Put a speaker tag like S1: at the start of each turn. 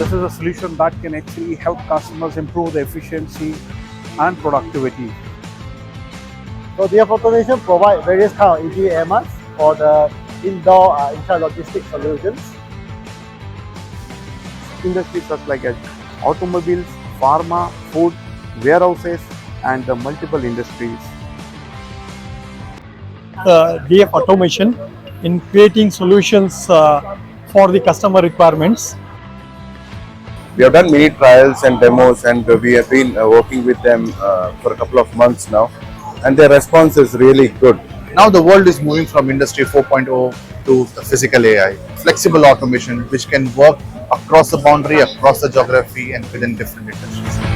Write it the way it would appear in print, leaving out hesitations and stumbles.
S1: this is a solution that can actually help customers improve their efficiency and productivity.
S2: So dfautomation provide various kind of EGMRs for the indoor intralogistics solutions.
S1: Industries such like as automobiles, pharma, food, warehouses, and multiple industries.
S3: DF automation in creating solutions for the customer requirements.
S4: We have done many trials and demos, and we have been working with them for a couple of months now, and their response is really good.
S5: Now the world is moving from Industry 4.0 to the physical AI, flexible automation which can work across the boundary, across the geography and within different industries.